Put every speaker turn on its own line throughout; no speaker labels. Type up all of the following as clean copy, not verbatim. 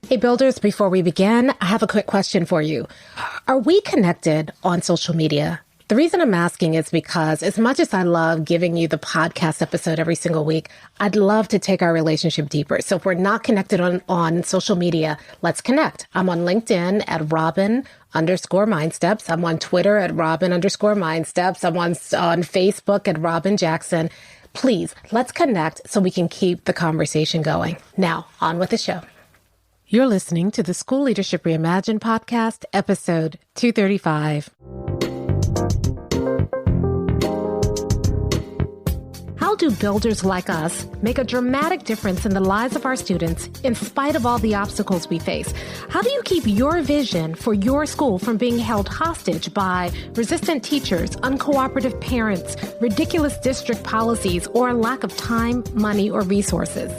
Hey builders, before we begin, I have a quick question for you. Are we connected on social media? The reason I'm asking is because as much as I love giving you the podcast episode every single week, I'd love to take our relationship deeper. So if we're not connected on social media, let's connect. I'm on LinkedIn at Robyn_MindSteps. I'm on Twitter at Robyn_MindSteps. I'm on Facebook at Robyn Jackson. Please, let's connect so we can keep the conversation going. Now, on with the show. You're listening to the School Leadership Reimagined podcast, episode 235. How do builders like us make a dramatic difference in the lives of our students in spite of all the obstacles we face? How do you keep your vision for your school from being held hostage by resistant teachers, uncooperative parents, ridiculous district policies, or a lack of time, money, or resources?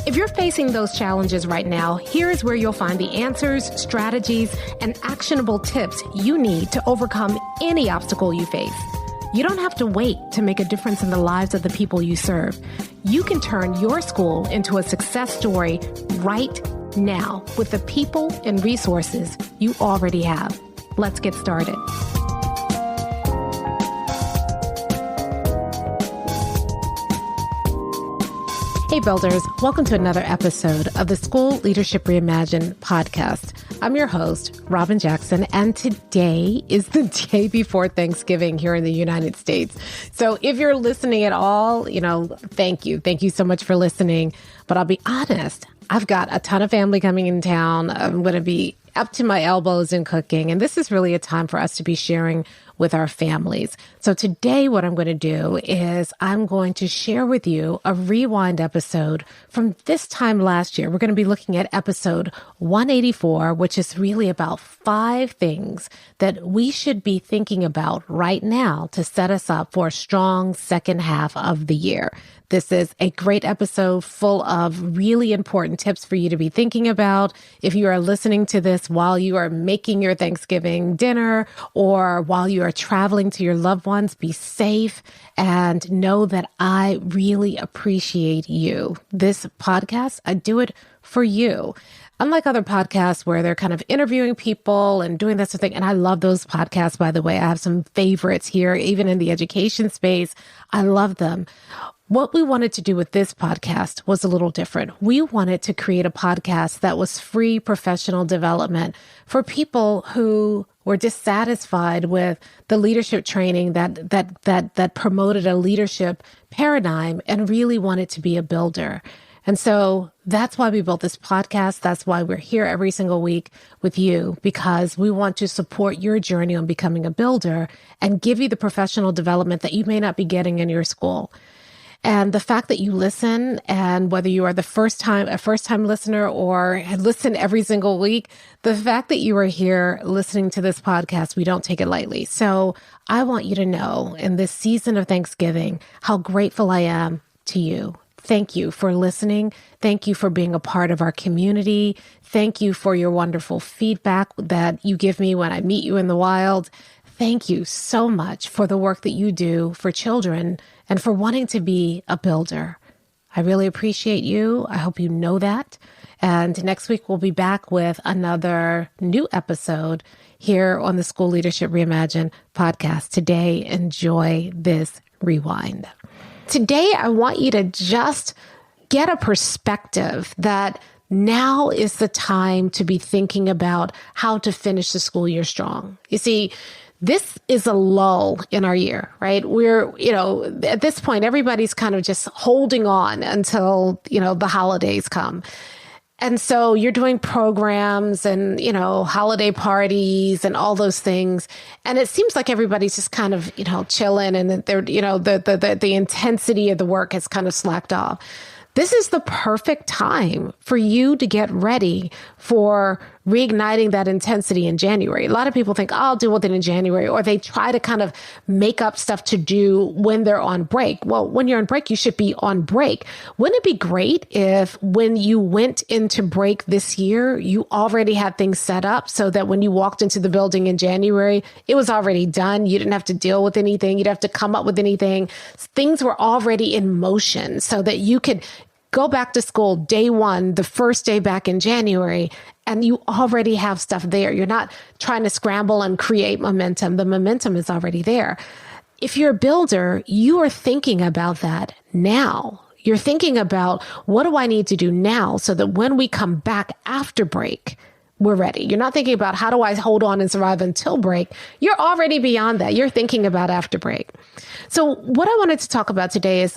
If you're facing those challenges right now, here is where you'll find the answers, strategies, and actionable tips you need to overcome any obstacle you face. You don't have to wait to make a difference in the lives of the people you serve. You can turn your school into a success story right now with the people and resources you already have. Let's get started. Hey builders, welcome to another episode of the School Leadership Reimagined podcast. I'm your host, Robyn Jackson, and today is the day before Thanksgiving here in the United States. So if you're listening at all, thank you. Thank you so much for listening. But I'll be honest, I've got a ton of family coming in town. I'm going to be up to my elbows in cooking, and this is really a time for us to be sharing with our families. So today what I'm going to do is I'm going to share with you a rewind episode from this time last year. We're going to be looking at episode 184, which is really about 5 things that we should be thinking about right now to set us up for a strong second half of the year. This is a great episode full of really important tips for you to be thinking about. If you are listening to this while you are making your Thanksgiving dinner or while you are traveling to your loved ones, be safe and know that I really appreciate you. This podcast, I do it for you. Unlike other podcasts where they're kind of interviewing people and doing this sort of thing, and I love those podcasts, by the way. I have some favorites here, even in the education space. I love them. What we wanted to do with this podcast was a little different. We wanted to create a podcast that was free professional development for people who were dissatisfied with the leadership training that promoted a leadership paradigm and really wanted to be a builder. And so that's why we built this podcast. That's why we're here every single week with you, because we want to support your journey on becoming a builder and give you the professional development that you may not be getting in your school. And the fact that you listen, and whether you are a first time listener or listen every single week, the fact that you are here listening to this podcast, we don't take it lightly. So I want you to know in this season of Thanksgiving, how grateful I am to you. Thank you for listening. Thank you for being a part of our community. Thank you for your wonderful feedback that you give me when I meet you in the wild. Thank you so much for the work that you do for children and for wanting to be a builder. I really appreciate you. I hope you know that. And next week, we'll be back with another new episode here on the School Leadership Reimagined podcast. Today, enjoy this rewind. Today, I want you to just get a perspective that now is the time to be thinking about how to finish the school year strong. You see, this is a lull in our year, right? We're, at this point, everybody's kind of just holding on until, the holidays come. And so you're doing programs and, holiday parties and all those things. And it seems like everybody's just kind of, chilling, and that they're, the intensity of the work has kind of slacked off. This is the perfect time for you to get ready for reigniting that intensity in January. A lot of people think, oh, I'll deal with it in January, or they try to kind of make up stuff to do when they're on break. Well, when you're on break, you should be on break. Wouldn't it be great if when you went into break this year, you already had things set up so that when you walked into the building in January, it was already done. You didn't have to deal with anything. You didn't have to come up with anything. Things were already in motion so that you could go back to school day one, the first day back in January, and you already have stuff there. You're not trying to scramble and create momentum. The momentum is already there. If you're a builder, you are thinking about that now. You're thinking about, what do I need to do now so that when we come back after break, we're ready. You're not thinking about, how do I hold on and survive until break? You're already beyond that. You're thinking about after break. So what I wanted to talk about today is,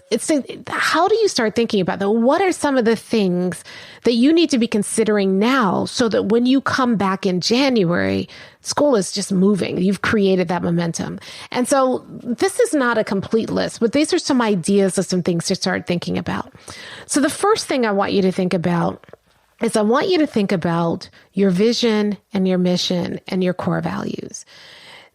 how do you start thinking about that? What are some of the things that you need to be considering now so that when you come back in January, school is just moving. You've created that momentum. And so this is not a complete list, but these are some ideas of some things to start thinking about. So the first thing I want you to think about is, I want you to think about your vision and your mission and your core values.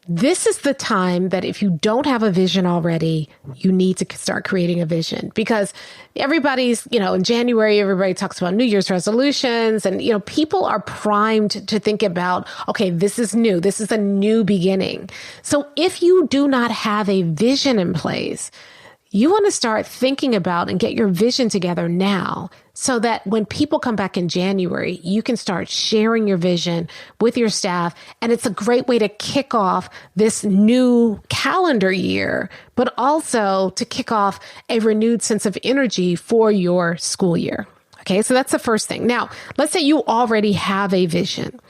This is the time that if you don't have a vision already, you need to start creating a vision, because everybody's, in January, everybody talks about New Year's resolutions, and, people are primed to think about, okay, this is new. This is a new beginning. So if you do not have a vision in place, you want to start thinking about and get your vision together now, so that when people come back in January, you can start sharing your vision with your staff. And it's a great way to kick off this new calendar year, but also to kick off a renewed sense of energy for your school year. Okay, so that's the first thing. Now, let's say you already have a vision.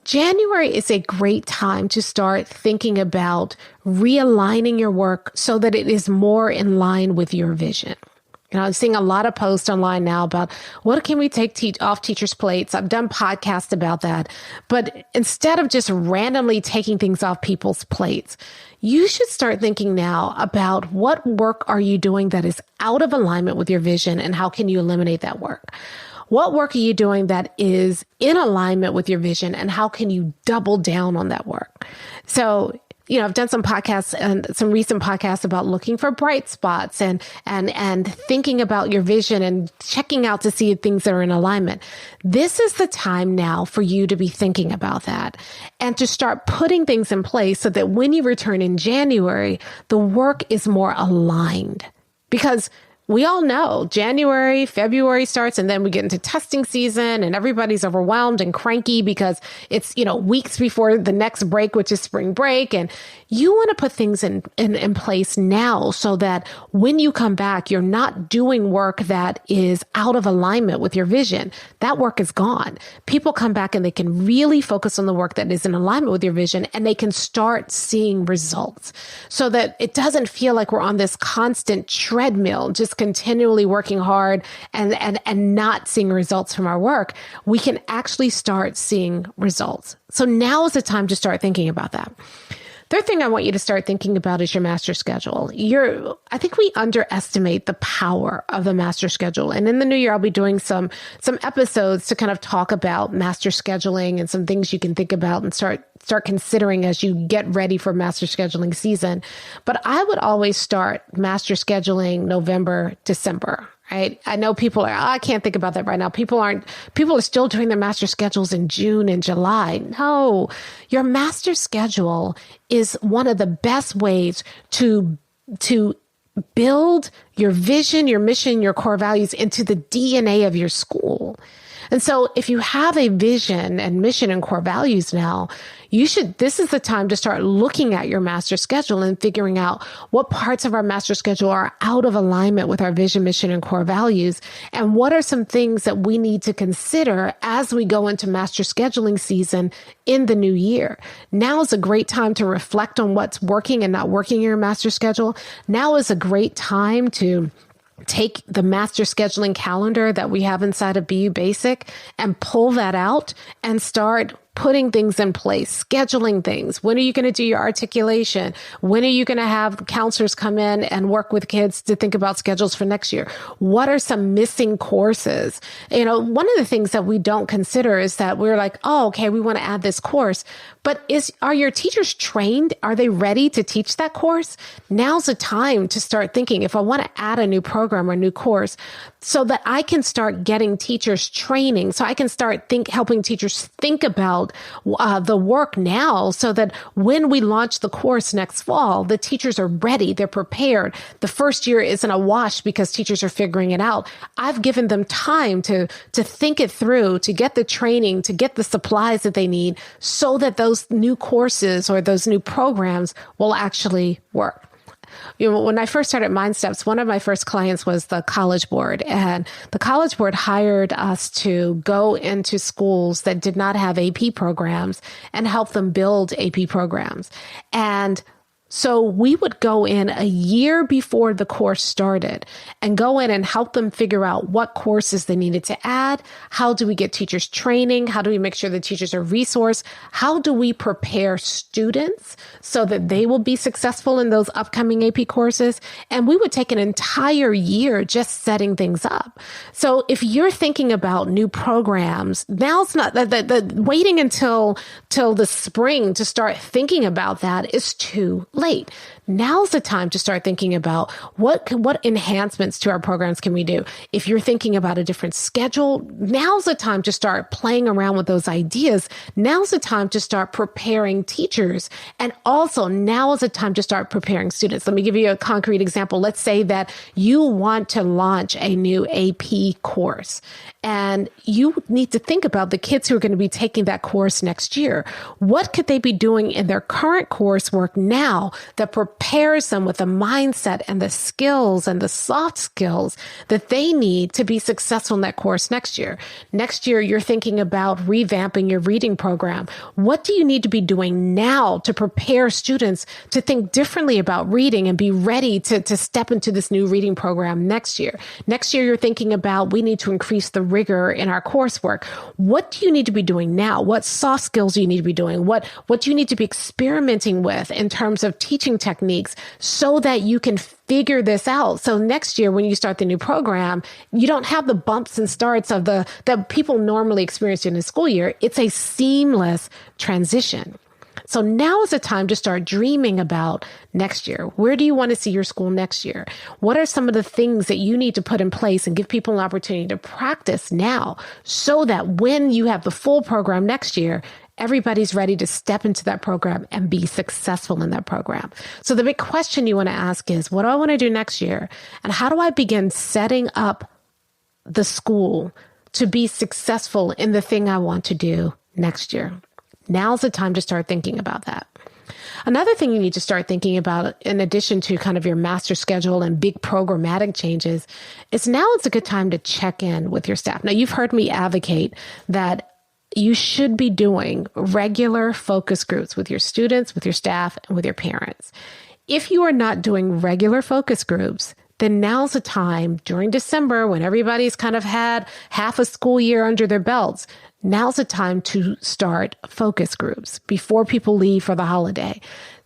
January is a great time to start thinking about realigning your work so that it is more in line with your vision. I'm seeing a lot of posts online now about, what can we take off teachers' plates? I've done podcasts about that. But instead of just randomly taking things off people's plates, you should start thinking now about, what work are you doing that is out of alignment with your vision, and how can you eliminate that work? What work are you doing that is in alignment with your vision, and how can you double down on that work? So, I've done some podcasts and some recent podcasts about looking for bright spots and thinking about your vision and checking out to see things that are in alignment. This is the time now for you to be thinking about that and to start putting things in place so that when you return in January, the work is more aligned. Because we all know January, February starts, and then we get into testing season, and everybody's overwhelmed and cranky because it's, weeks before the next break, which is spring break. And you want to put things in place now so that when you come back, you're not doing work that is out of alignment with your vision. That work is gone. People come back and they can really focus on the work that is in alignment with your vision, and they can start seeing results so that it doesn't feel like we're on this constant treadmill, just continually working hard and not seeing results from our work. We can actually start seeing results. So now is the time to start thinking about that. Third thing I want you to start thinking about is your master schedule. I think we underestimate the power of the master schedule. And in the new year, I'll be doing some episodes to kind of talk about master scheduling and some things you can think about and start considering as you get ready for master scheduling season. But I would always start master scheduling November, December. Right? I know people are, I can't think about that right now. People are still doing their master schedules in June and July. No, your master schedule is one of the best ways to build your vision, your mission, your core values into the DNA of your school. And so if you have a vision and mission and core values now, this is the time to start looking at your master schedule and figuring out what parts of our master schedule are out of alignment with our vision, mission, and core values. And what are some things that we need to consider as we go into master scheduling season in the new year. Now is a great time to reflect on what's working and not working in your master schedule. Now is a great time to take the master scheduling calendar that we have inside of BU Basic and pull that out and start putting things in place, scheduling things. When are you going to do your articulation? When are you going to have counselors come in and work with kids to think about schedules for next year? What are some missing courses? One of the things that we don't consider is that we're like, oh, okay, we want to add this course, but are your teachers trained? Are they ready to teach that course? Now's the time to start thinking, if I want to add a new program or a new course, so that I can start getting teachers training, so I can start helping teachers think about out the work now so that when we launch the course next fall, the teachers are ready, they're prepared. The first year isn't a wash because teachers are figuring it out. I've given them time to think it through, to get the training, to get the supplies that they need so that those new courses or those new programs will actually work. When I first started MindSteps, one of my first clients was the College Board, and the College Board hired us to go into schools that did not have AP programs and help them build AP programs. And so we would go in a year before the course started and go in and help them figure out what courses they needed to add. How do we get teachers training? How do we make sure the teachers are resourced? How do we prepare students so that they will be successful in those upcoming AP courses? And we would take an entire year just setting things up. So if you're thinking about new programs, now's not waiting until the spring to start thinking about that is too late. Now's the time to start thinking about what enhancements to our programs can we do. If you're thinking about a different schedule, now's the time to start playing around with those ideas. Now's the time to start preparing teachers. And also now is the time to start preparing students. Let me give you a concrete example. Let's say that you want to launch a new AP course and you need to think about the kids who are going to be taking that course next year. What could they be doing in their current coursework now that prepares them with the mindset and the skills and the soft skills that they need to be successful in that course next year? Next year, you're thinking about revamping your reading program. What do you need to be doing now to prepare students to think differently about reading and be ready to step into this new reading program next year? Next year, you're thinking about we need to increase the rigor in our coursework. What do you need to be doing now? What soft skills do you need to be doing? What do you need to be experimenting with in terms of teaching techniques so that you can figure this out? So next year, when you start the new program, you don't have the bumps and starts of that people normally experience in the school year. It's a seamless transition. So now is the time to start dreaming about next year. Where do you want to see your school next year? What are some of the things that you need to put in place and give people an opportunity to practice now so that when you have the full program next year, everybody's ready to step into that program and be successful in that program. So the big question you want to ask is, what do I want to do next year? And how do I begin setting up the school to be successful in the thing I want to do next year? Now's the time to start thinking about that. Another thing you need to start thinking about, in addition to kind of your master schedule and big programmatic changes, is now it's a good time to check in with your staff. Now, you've heard me advocate that you should be doing regular focus groups with your students, with your staff, and with your parents. If you are not doing regular focus groups, then now's the time during December when everybody's kind of had half a school year under their belts. Now's the time to start focus groups before people leave for the holiday.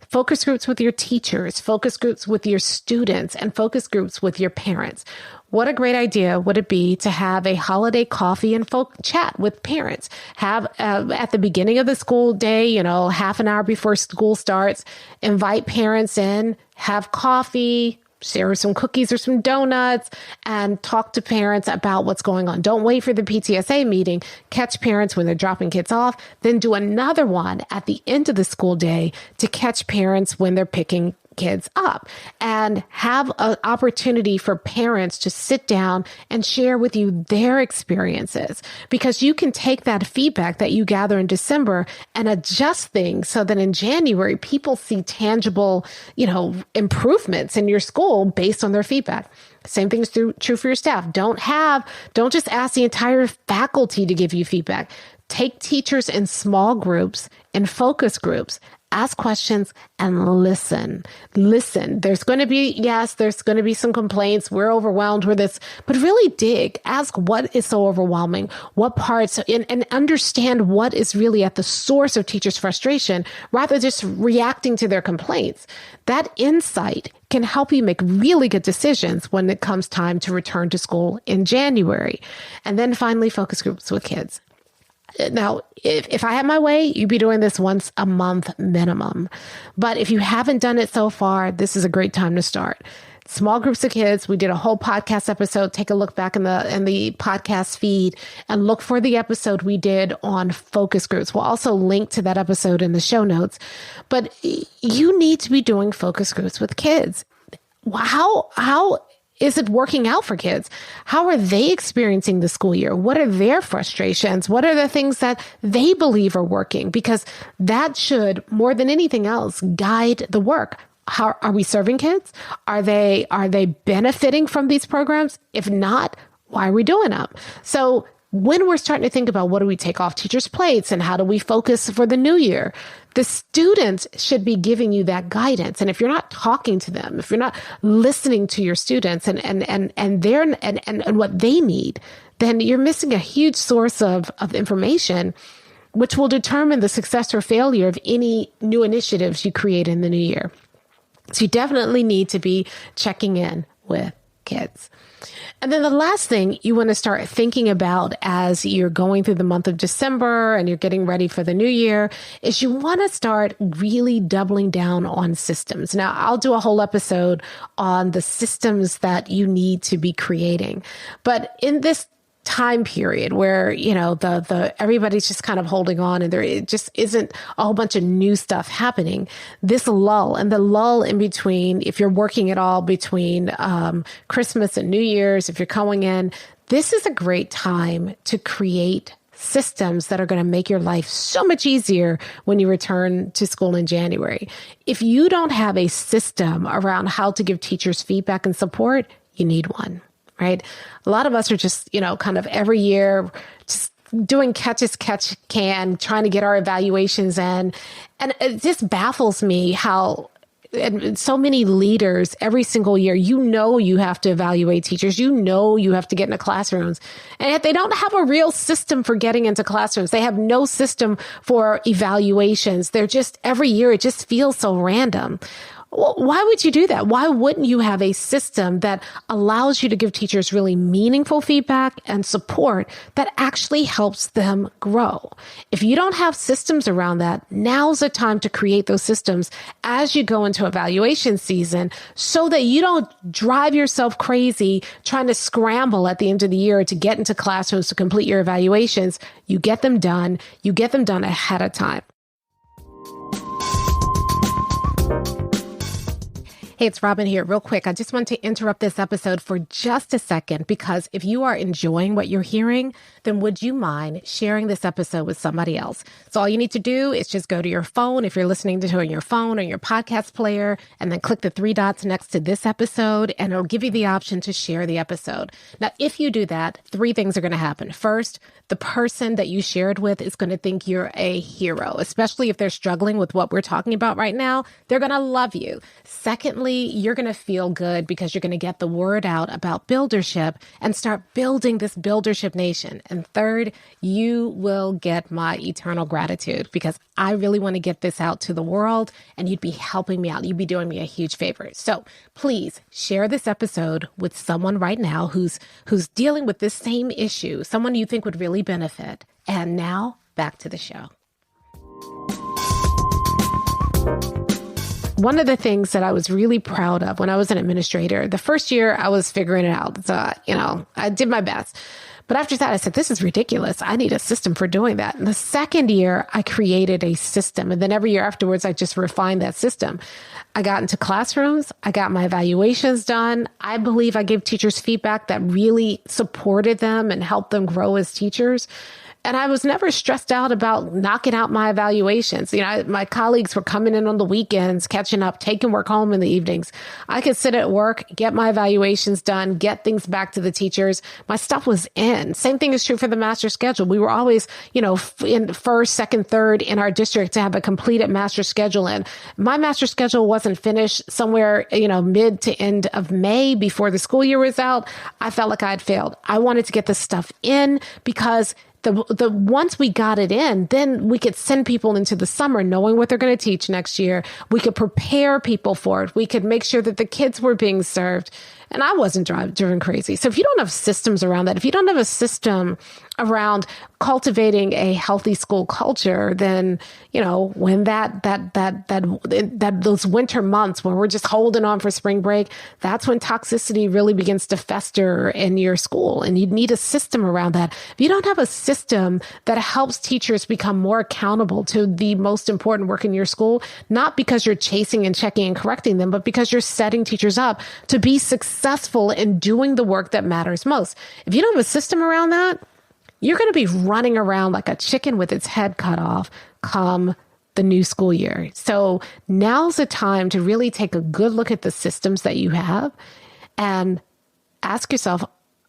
Focus groups with your teachers, focus groups with your students, and focus groups with your parents. What a great idea would it be to have a holiday coffee and chat with parents? Have at the beginning of the school day, half an hour before school starts, invite parents in, have coffee, share some cookies or some donuts, and talk to parents about what's going on. Don't wait for the PTSA meeting. Catch parents when they're dropping kids off. Then do another one at the end of the school day to catch parents when they're picking kids up, and have an opportunity for parents to sit down and share with you their experiences, because you can take that feedback that you gather in December and adjust things so that in January, people see tangible, improvements in your school based on their feedback. Same thing is true for your staff. Don't just ask the entire faculty to give you feedback. Take teachers in small groups and focus groups. Ask questions and listen. There's going to be some complaints. We're overwhelmed with this, but really dig. Ask what is so overwhelming, what parts, and understand what is really at the source of teachers' frustration rather than just reacting to their complaints. That insight can help you make really good decisions when it comes time to return to school in January. And then finally, focus groups with kids. Now, if I had my way, you'd be doing this once a month minimum. But if you haven't done it so far, this is a great time to start. small groups of kids. We did a whole podcast episode. Take a look back in the podcast feed and look for the episode we did on focus groups. We'll also link to that episode in the show notes. But you need to be doing focus groups with kids. How is it working out for kids? How are they experiencing the school year? What are their frustrations? What are the things that they believe are working? Because that should, more than anything else, guide the work. How are we serving kids? Are they benefiting from these programs? If not, why are we doing them? So when we're starting to think about what do we take off teachers' plates and how do we focus for the new year, the students should be giving you that guidance. And if you're not talking to them, if you're not listening to your students and what they need, then you're missing a huge source of information, which will determine the success or failure of any new initiatives you create in the new year. So you definitely need to be checking in with kids. And then the last thing you want to start thinking about as you're going through the month of December and you're getting ready for the new year is you want to start really doubling down on systems. Now, I'll do a whole episode on the systems that you need to be creating. But in this time period where, the everybody's just kind of holding on and there just isn't a whole bunch of new stuff happening. This lull and the lull in between, if you're working at all between Christmas and New Year's, if you're going in, this is a great time to create systems that are going to make your life so much easier when you return to school in January. If you don't have a system around how to give teachers feedback and support, you need one. Right? A lot of us are just, kind of every year just doing catch as catch can, trying to get our evaluations in. And it just baffles me how so many leaders every single year, you have to evaluate teachers, you have to get into classrooms, and yet they don't have a real system for getting into classrooms. They have no system for evaluations. They're just every year, it just feels so random. Well, why would you do that? Why wouldn't you have a system that allows you to give teachers really meaningful feedback and support that actually helps them grow? If you don't have systems around that, now's the time to create those systems as you go into evaluation season so that you don't drive yourself crazy trying to scramble at the end of the year to get into classrooms to complete your evaluations. You get them done ahead of time. Hey, it's Robyn here. Real quick, I just want to interrupt this episode for just a second because if you are enjoying what you're hearing, then would you mind sharing this episode with somebody else? So all you need to do is just go to your phone, if you're listening to it on your phone or your podcast player, and then click the three dots next to this episode, and it'll give you the option to share the episode. Now, if you do that, three things are going to happen. First, the person that you shared with is going to think you're a hero, especially if they're struggling with what we're talking about right now. They're going to love you. Secondly, you're going to feel good because you're going to get the word out about buildership and start building this buildership nation. And third, you will get my eternal gratitude because I really want to get this out to the world and you'd be helping me out. You'd be doing me a huge favor. So please share this episode with someone right now who's dealing with this same issue, someone you think would really benefit. And now back to the show. One of the things that I was really proud of when I was an administrator, the first year I was figuring it out. So, I did my best. But after that, I said, this is ridiculous. I need a system for doing that. And the second year, I created a system. And then every year afterwards, I just refined that system. I got into classrooms. I got my evaluations done. I believe I gave teachers feedback that really supported them and helped them grow as teachers. And I was never stressed out about knocking out my evaluations. My colleagues were coming in on the weekends, catching up, taking work home in the evenings. I could sit at work, get my evaluations done, get things back to the teachers. My stuff was in. Same thing is true for the master schedule. We were always, in first, second, third in our district to have a completed master schedule in. My master schedule wasn't finished somewhere, mid to end of May before the school year was out. I felt like I had failed. I wanted to get this stuff in because the once we got it in, then we could send people into the summer knowing what they're going to teach next year. We could prepare people for it. We could make sure that the kids were being served. And I wasn't driven crazy. So if you don't have systems around that, if you don't have a system around cultivating a healthy school culture, then, when those winter months when we're just holding on for spring break, that's when toxicity really begins to fester in your school. And you need a system around that. If you don't have a system that helps teachers become more accountable to the most important work in your school, not because you're chasing and checking and correcting them, but because you're setting teachers up to be successful in doing the work that matters most. If you don't have a system around that, you're going to be running around like a chicken with its head cut off come the new school year. So now's the time to really take a good look at the systems that you have and ask yourself,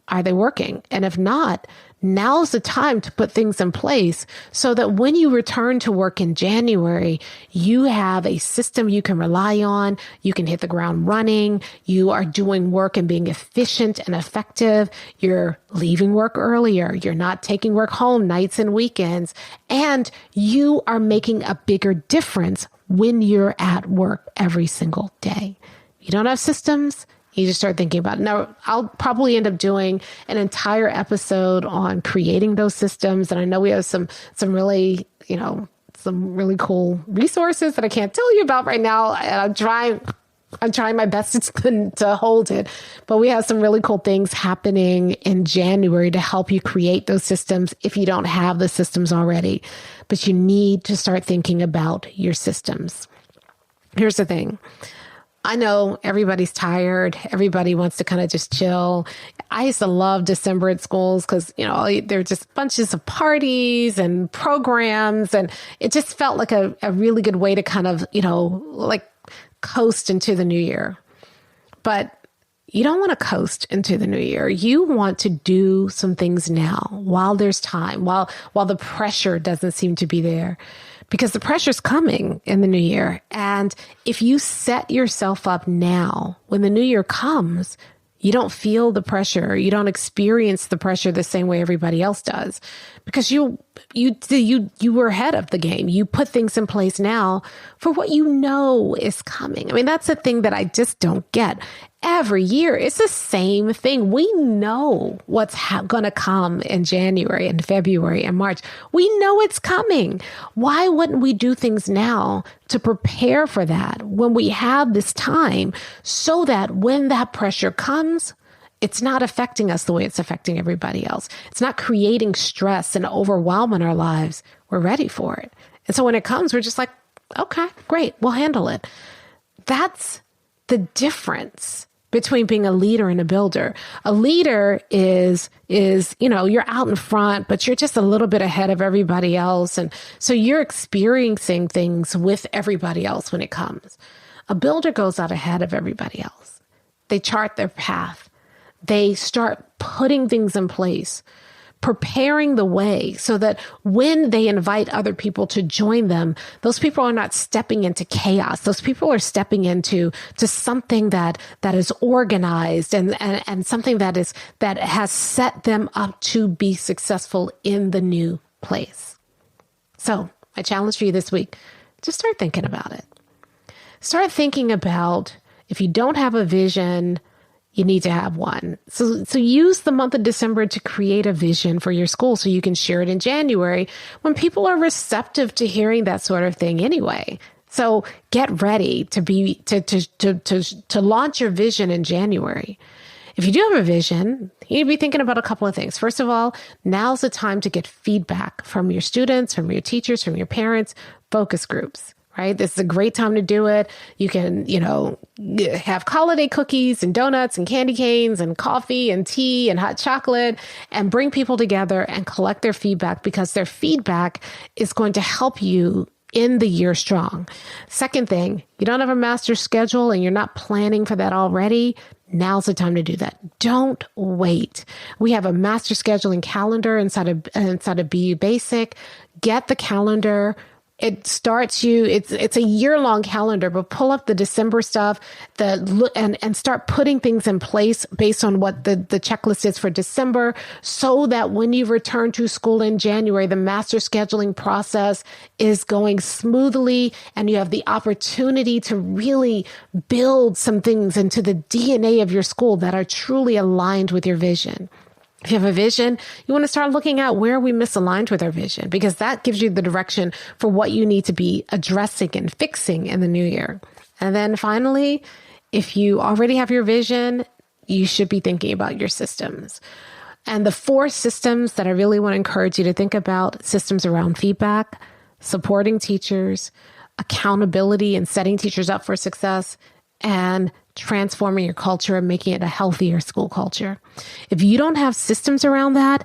are they working? And if not, now's the time to put things in place so that when you return to work in January, you have a system you can rely on. You can hit the ground running. You are doing work and being efficient and effective. You're leaving work earlier. You're not taking work home nights and weekends. And you are making a bigger difference when you're at work every single day. You don't have systems. You just start thinking about it. Now, I'll probably end up doing an entire episode on creating those systems. And I know we have some really, some really cool resources that I can't tell you about right now. And I'm trying my best to hold it. But we have some really cool things happening in January to help you create those systems if you don't have the systems already. But you need to start thinking about your systems. Here's the thing. I know everybody's tired. Everybody wants to kind of just chill. I used to love December at schools because, there are just bunches of parties and programs. And it just felt like a really good way to kind of, like coast into the new year. But you don't want to coast into the new year. You want to do some things now while there's time, while the pressure doesn't seem to be there. Because the pressure's coming in the new year. And if you set yourself up now, when the new year comes, you don't feel the pressure. You don't experience the pressure the same way everybody else does. Because you were ahead of the game. You put things in place now for what you know is coming. I mean, that's the thing that I just don't get. Every year, it's the same thing. We know what's going to come in January and February and March. We know it's coming. Why wouldn't we do things now to prepare for that when we have this time so that when that pressure comes, it's not affecting us the way it's affecting everybody else. It's not creating stress and overwhelm in our lives. We're ready for it. And so when it comes, we're just like, okay, great, we'll handle it. That's the difference between being a leader and a builder. A leader is, you're out in front, but you're just a little bit ahead of everybody else. And so you're experiencing things with everybody else when it comes. A builder goes out ahead of everybody else. They chart their path. They start putting things in place, preparing the way so that when they invite other people to join them, those people are not stepping into chaos. Those people are stepping into something that is organized and something that has set them up to be successful in the new place. So my challenge for you this week, just start thinking about it. Start thinking about if you don't have a vision, you need to have one. So use the month of December to create a vision for your school so you can share it in January when people are receptive to hearing that sort of thing anyway. So get ready to launch your vision in January. If you do have a vision, you need to be thinking about a couple of things. First of all, now's the time to get feedback from your students, from your teachers, from your parents, focus groups. Right? This is a great time to do it. You can, have holiday cookies and donuts and candy canes and coffee and tea and hot chocolate and bring people together and collect their feedback because their feedback is going to help you in the year strong. Second thing, you don't have a master schedule and you're not planning for that already. Now's the time to do that. Don't wait. We have a master scheduling calendar inside of BU Basic. Get the calendar It starts you, it's a year-long calendar, but pull up the December stuff and start putting things in place based on what the checklist is for December, so that when you return to school in January, the master scheduling process is going smoothly and you have the opportunity to really build some things into the DNA of your school that are truly aligned with your vision. If you have a vision, you want to start looking at where we misaligned with our vision, because that gives you the direction for what you need to be addressing and fixing in the new year. And then finally, if you already have your vision, you should be thinking about your systems. And the 4 systems that I really want to encourage you to think about: systems around feedback, supporting teachers, accountability and setting teachers up for success, and transforming your culture and making it a healthier school culture. If you don't have systems around that,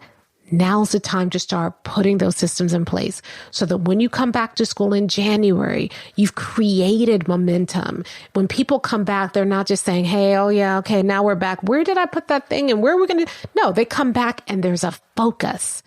now's the time to start putting those systems in place so that when you come back to school in January, you've created momentum. When people come back, they're not just saying, hey, oh yeah, okay, now we're back. Where did I put that thing and where are we going to? No, they come back and there's a focus.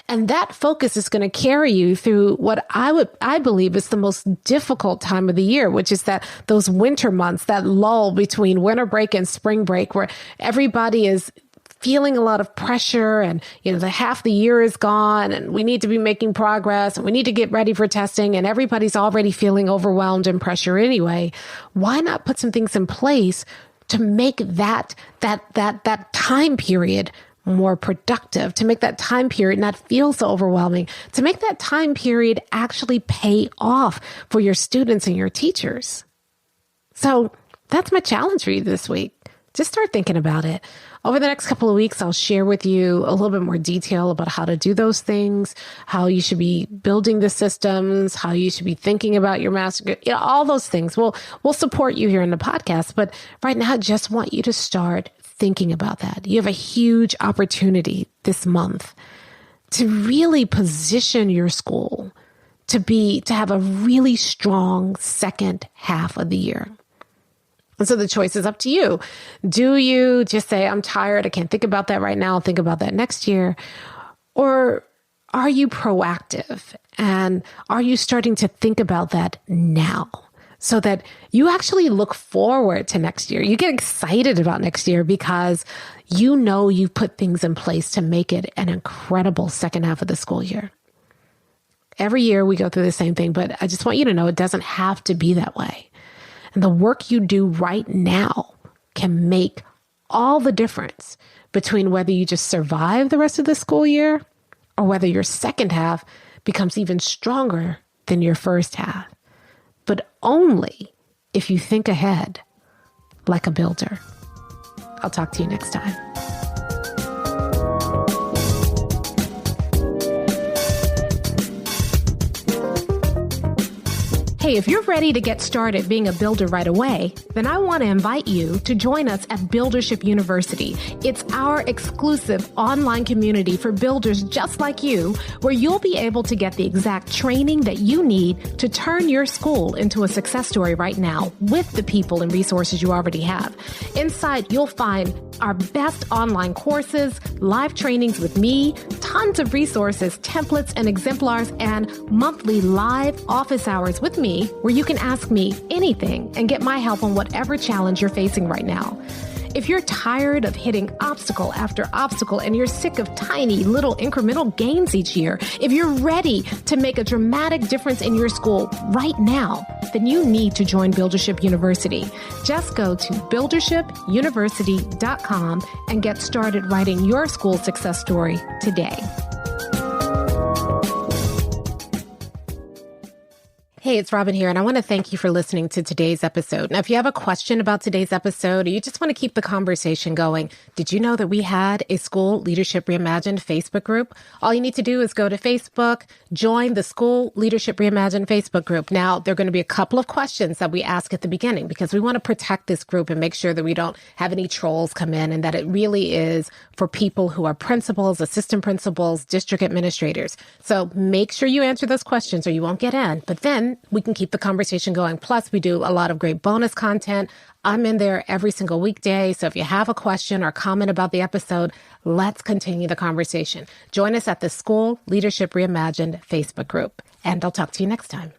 And that focus is going to carry you through what I believe is the most difficult time of the year, which is those winter months, that lull between winter break and spring break, where everybody is feeling a lot of pressure and, the half the year is gone and we need to be making progress and we need to get ready for testing and everybody's already feeling overwhelmed and pressure anyway. Why not put some things in place to make that time period more productive, to make that time period not feel so overwhelming, to make that time period actually pay off for your students and your teachers? So that's my challenge for you this week. Just start thinking about it. Over the next couple of weeks, I'll share with you a little bit more detail about how to do those things, how you should be building the systems, how you should be thinking about your master, all those things. We'll support you here in the podcast. But right now, I just want you to start thinking about that. You have a huge opportunity this month to really position your school to have a really strong second half of the year. And so the choice is up to you. Do you just say, I'm tired, I can't think about that right now, I'll think about that next year? Or are you proactive? And are you starting to think about that now so that you actually look forward to next year? You get excited about next year because you've put things in place to make it an incredible second half of the school year. Every year we go through the same thing, but I just want you to know it doesn't have to be that way. And the work you do right now can make all the difference between whether you just survive the rest of the school year or whether your second half becomes even stronger than your first half. But only if you think ahead like a builder. I'll talk to you next time. Hey, if you're ready to get started being a builder right away, then I want to invite you to join us at Buildership University. It's our exclusive online community for builders just like you, where you'll be able to get the exact training that you need to turn your school into a success story right now with the people and resources you already have. Inside, you'll find our best online courses, live trainings with me, tons of resources, templates, and exemplars, and monthly live office hours with me, where you can ask me anything and get my help on whatever challenge you're facing right now. If you're tired of hitting obstacle after obstacle and you're sick of tiny little incremental gains each year, if you're ready to make a dramatic difference in your school right now, then you need to join Buildership University. Just go to buildershipuniversity.com and get started writing your school success story today. Hey, it's Robyn here, and I want to thank you for listening to today's episode. Now, if you have a question about today's episode, or you just want to keep the conversation going, did you know that we had a School Leadership Reimagined Facebook group? All you need to do is go to Facebook, join the School Leadership Reimagined Facebook group. Now, there are going to be a couple of questions that we ask at the beginning because we want to protect this group and make sure that we don't have any trolls come in, and that it really is for people who are principals, assistant principals, district administrators. So make sure you answer those questions or you won't get in. But then we can keep the conversation going. Plus, we do a lot of great bonus content. I'm in there every single weekday. So if you have a question or comment about the episode, let's continue the conversation. Join us at the School Leadership Reimagined Facebook group. and I'll talk to you next time.